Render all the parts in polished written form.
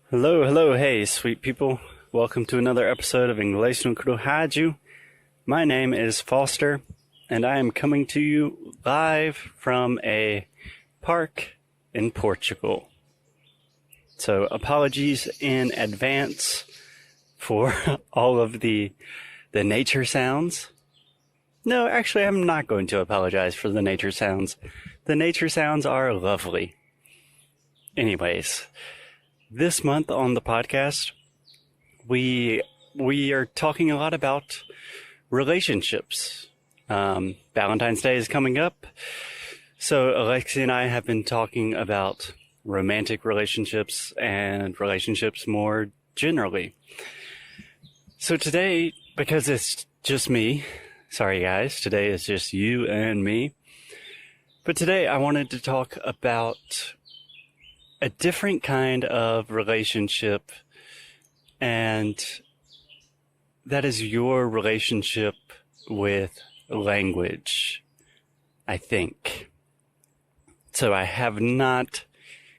Hello, hello, hey, sweet people. Welcome to another episode of Inglês no Rádio. My name is Foster, and I am coming to you live from a park in Portugal. So apologies in advance for all of the nature sounds. No, actually, I'm not going to apologize for the nature sounds. The nature sounds are lovely. Anyways, this month on the podcast, we are talking a lot about relationships. Valentine's Day is coming up, so Alexi and I have been talking about romantic relationships and relationships more generally. So today, because it's just me, sorry guys, today is just you and me, but today I wanted to talk about a different kind of relationship, and that is your relationship with language, I think. So I have not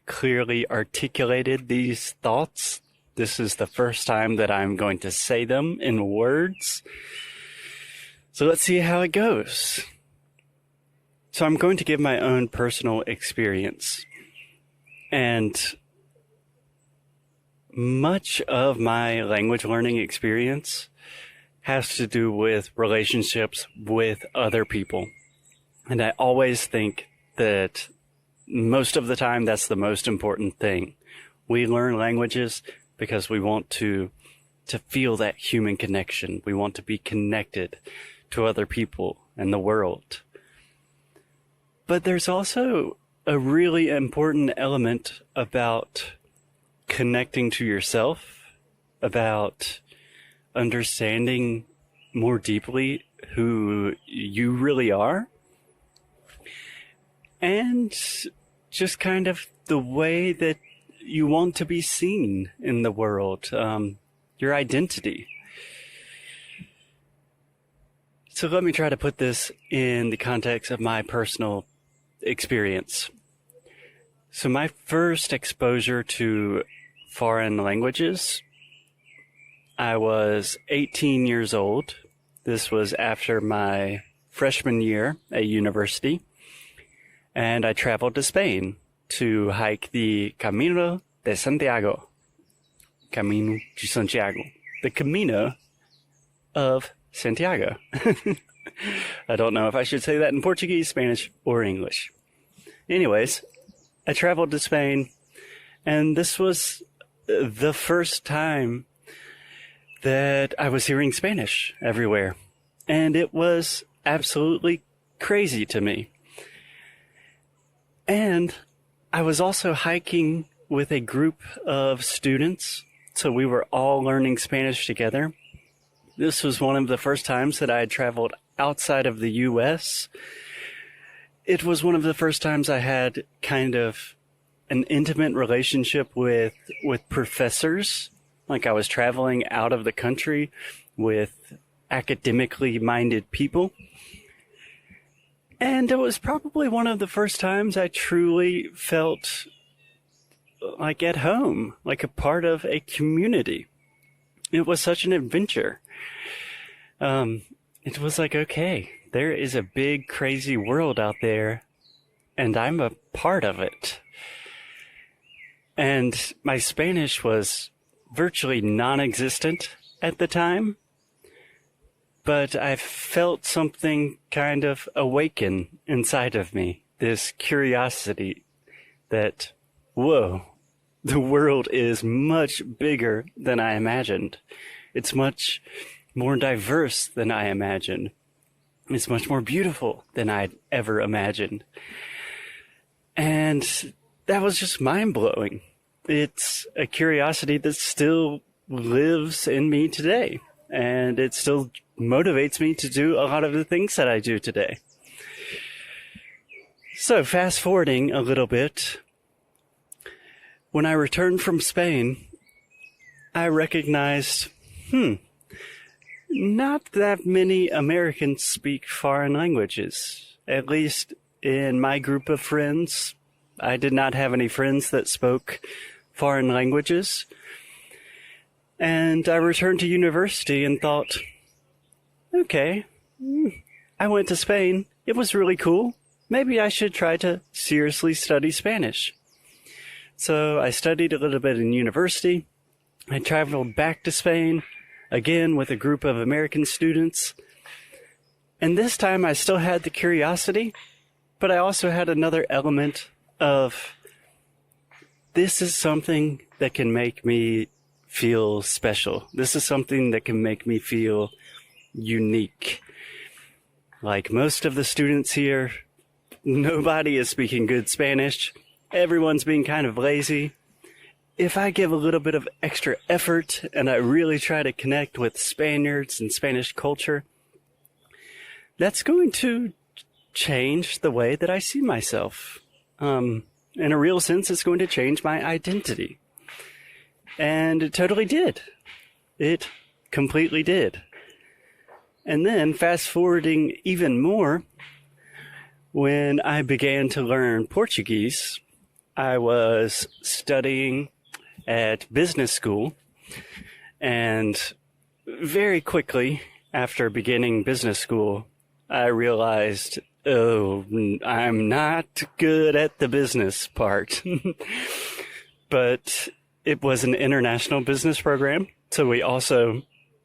clearly articulated these thoughts. This is the first time that I'm going to say them in words. So let's see how it goes. So I'm going to give my own personal experience. And much of my language learning experience has to do with relationships with other people. And I always think that most of the time that's the most important thing. We learn languages because we want to feel that human connection. We want to be connected to other people and the world. But there's also a really important element about connecting to yourself, about understanding more deeply who you really are, and just kind of the way that you want to be seen in the world, your identity. So let me try to put this in the context of my personal experience. So my first exposure to foreign languages, I was 18 years old. This was after my freshman year at university, and I traveled to Spain to hike the Camino de Santiago. Camino de Santiago. The Camino of Santiago. I don't know if I should say that in Portuguese, Spanish, or English. Anyways, I traveled to Spain, and this was the first time that I was hearing Spanish everywhere. And it was absolutely crazy to me. And I was also hiking with a group of students, so we were all learning Spanish together. This was one of the first times that I had traveled outside of the U.S. It was one of the first times I had kind of an intimate relationship with professors. Like I was traveling out of the country with academically minded people. And it was probably one of the first times I truly felt like at home, like a part of a community. It was such an adventure. It was like, okay, there is a big, crazy world out there, and I'm a part of it. And my Spanish was virtually non-existent at the time, but I felt something kind of awaken inside of me, this curiosity that, whoa, the world is much bigger than I imagined. It's much more diverse than I imagined. It's much more beautiful than I'd ever imagined. And that was just mind-blowing. It's a curiosity that still lives in me today. And it still motivates me to do a lot of the things that I do today. So fast forwarding a little bit, when I returned from Spain, I recognized, not that many Americans speak foreign languages. At least in my group of friends, I did not have any friends that spoke foreign languages. And I returned to university and thought, okay, I went to Spain. It was really cool. Maybe I should try to seriously study Spanish. So I studied a little bit in university. I traveled back to Spain, again with a group of American students. And this time I still had the curiosity, but I also had another element of, this is something that can make me feel special. This is something that can make me feel unique. Like most of the students here, nobody is speaking good Spanish. Everyone's being kind of lazy. If I give a little bit of extra effort and I really try to connect with Spaniards and Spanish culture, that's going to change the way that I see myself. In a real sense, it's going to change my identity. And it totally did. It completely did. And then, fast forwarding even more, when I began to learn Portuguese, I was studying at business school, and very quickly after beginning business school, I realized, oh, I'm not good at the business part. But it was an international business program, so we also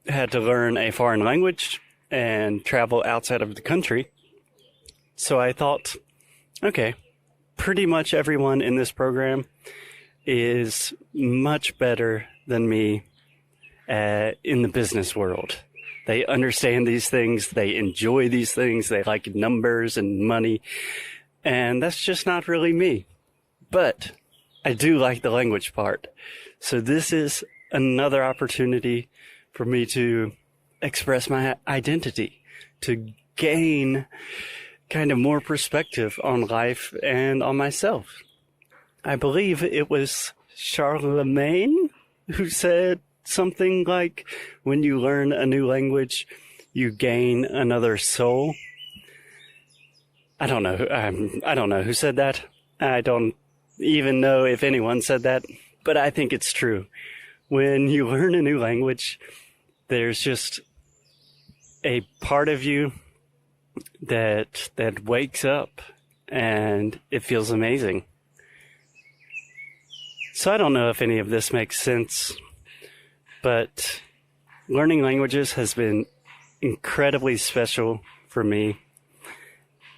had to learn a foreign language and travel outside of the country. So I thought, okay, pretty much everyone in this program is much better than me in the business world. They understand these things, they enjoy these things, they like numbers and money, and that's just not really me. But I do like the language part. So this is another opportunity for me to express my identity, to gain kind of more perspective on life and on myself. I believe it was Charlemagne who said something like, when you learn a new language, you gain another soul. I don't know. I don't know who said that. I don't even know if anyone said that, but I think it's true. When you learn a new language, there's just a part of you that wakes up and it feels amazing. So I don't know if any of this makes sense, but learning languages has been incredibly special for me.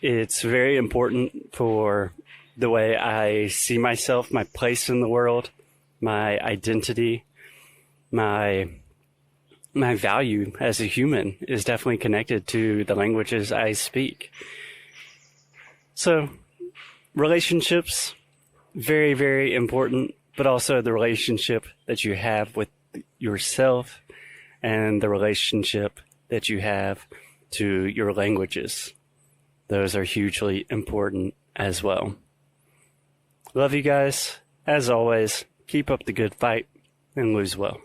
It's very important for the way I see myself, my place in the world, my identity, my value as a human is definitely connected to the languages I speak. So, relationships, very, very important, but also the relationship that you have with yourself and the relationship that you have to your languages. Those are hugely important as well. Love you guys. As always, keep up the good fight and lose well.